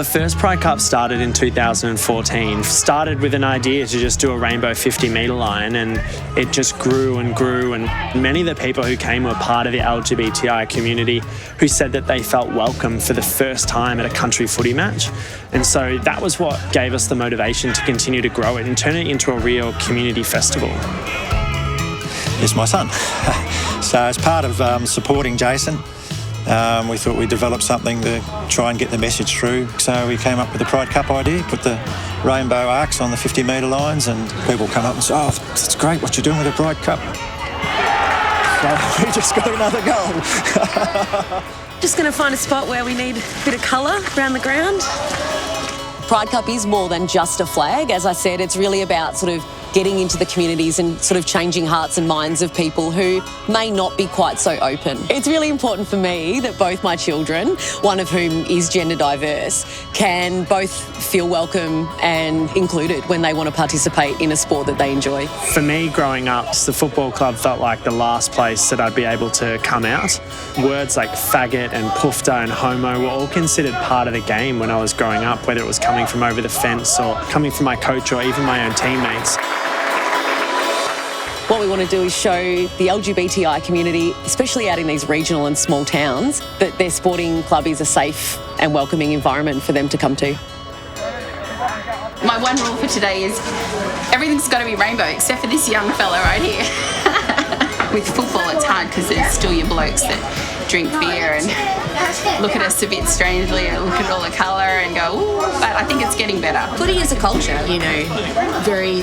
The first Pride Cup started in 2014. Started with an idea to just do a rainbow 50-metre line, and it just grew and grew. And many of the people who came were part of the LGBTI community who said that they felt welcome for the first time at a country footy match. And so that was what gave us the motivation to continue to grow it and turn it into a real community festival. It's my son. So as part of supporting Jason, we thought we'd develop something to try and get the message through. So we came up with the Pride Cup idea, put the rainbow arcs on the 50-metre lines, and people come up and say, "Oh, that's great, what you're doing with the Pride Cup." So we just got another goal. Just going to find a spot where we need a bit of colour around the ground. Pride Cup is more than just a flag. As I said, it's really about sort of getting into the communities and sort of changing hearts and minds of people who may not be quite so open. It's really important for me that both my children, one of whom is gender diverse, can both feel welcome and included when they want to participate in a sport that they enjoy. For me, growing up, the football club felt like the last place that I'd be able to come out. Words like faggot and poofta and homo were all considered part of the game when I was growing up, whether it was coming from over the fence or coming from my coach or even my own teammates. What we want to do is show the LGBTI community, especially out in these regional and small towns, that their sporting club is a safe and welcoming environment for them to come to. My one rule for today is everything's got to be rainbow except for this young fella right here. With football it's hard because there's still your blokes that drink beer and look at us a bit strangely and look at all the colour and go, ooh, but I think it's getting better. Footy is a culture, very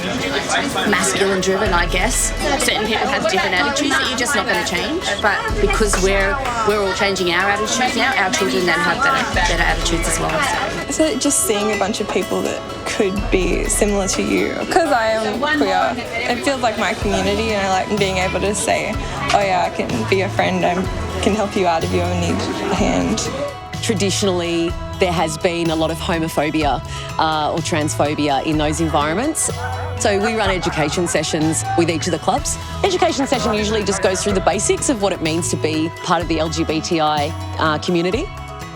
masculine driven, I guess. Certain people have different attitudes that you're just not going to change, but because we're all changing our attitudes now, our children then have better attitudes as well. So just seeing a bunch of people that could be similar to you. Because I am queer, it feels like my community, and I like being able to say, oh yeah, I can be a friend, I can help you out if you ever need a hand. Traditionally, there has been a lot of homophobia or transphobia in those environments. So we run education sessions with each of the clubs. Education session usually just goes through the basics of what it means to be part of the LGBTI community.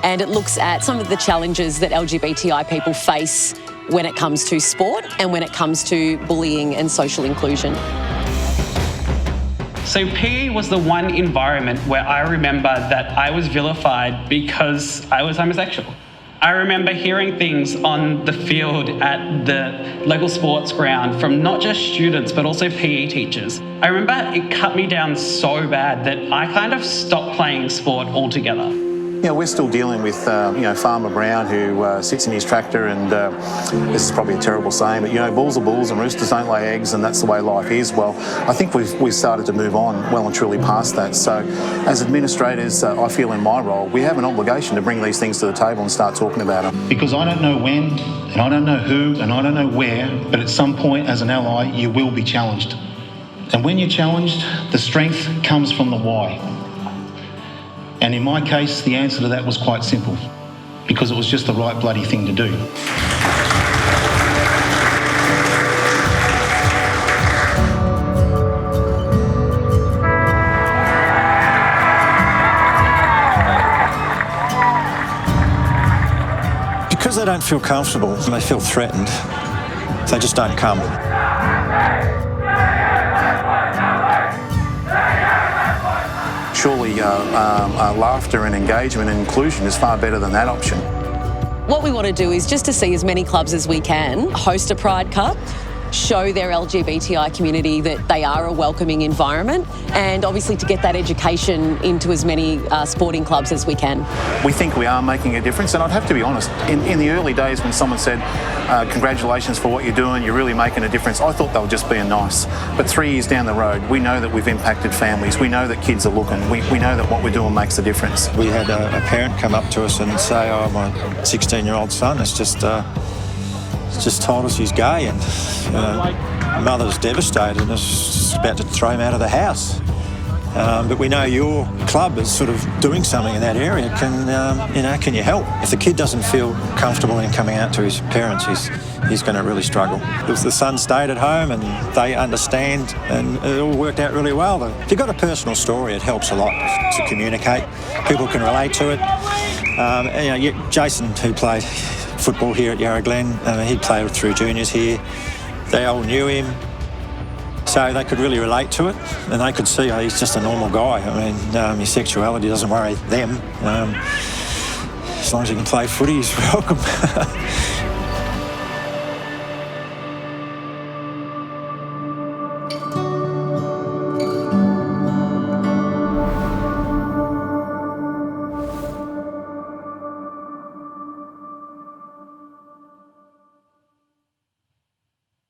And it looks at some of the challenges that LGBTI people face when it comes to sport and when it comes to bullying and social inclusion. So PE was the one environment where I remember that I was vilified because I was homosexual. I remember hearing things on the field at the local sports ground from not just students but also PE teachers. I remember it cut me down so bad that I kind of stopped playing sport altogether. We're still dealing with, Farmer Brown who sits in his tractor and this is probably a terrible saying, but, bulls are bulls and roosters don't lay eggs and that's the way life is. Well, I think we've started to move on well and truly past that. So as administrators, I feel in my role, we have an obligation to bring these things to the table and start talking about them. Because I don't know when and I don't know who and I don't know where, but at some point as an ally, you will be challenged. And when you're challenged, the strength comes from the why. And in my case, the answer to that was quite simple, because it was just the right bloody thing to do. Because they don't feel comfortable and they feel threatened, they just don't come. Surely laughter and engagement and inclusion is far better than that option. What we want to do is just to see as many clubs as we can host a Pride Cup, show their LGBTI community that they are a welcoming environment, and obviously to get that education into as many sporting clubs as we can. We think we are making a difference, and I'd have to be honest, in the early days when someone said, congratulations for what you're doing, you're really making a difference, I thought they were just being nice. But 3 years down the road, we know that we've impacted families, we know that kids are looking, we know that what we're doing makes a difference. We had a parent come up to us and say, oh, my 16-year-old son has just told us he's gay, and mother's devastated and is just about to throw him out of the house. But we know your club is sort of doing something in that area. Can you help? If the kid doesn't feel comfortable in coming out to his parents, he's going to really struggle. If the son stayed at home and they understand, and it all worked out really well. If you've got a personal story, it helps a lot to communicate. People can relate to it. And, you know, Jason, who played football here at Yarra Glen, he played through juniors here. They all knew him, so they could really relate to it, and they could see, he's just a normal guy. I mean, his sexuality doesn't worry them. As long as he can play footy, he's welcome.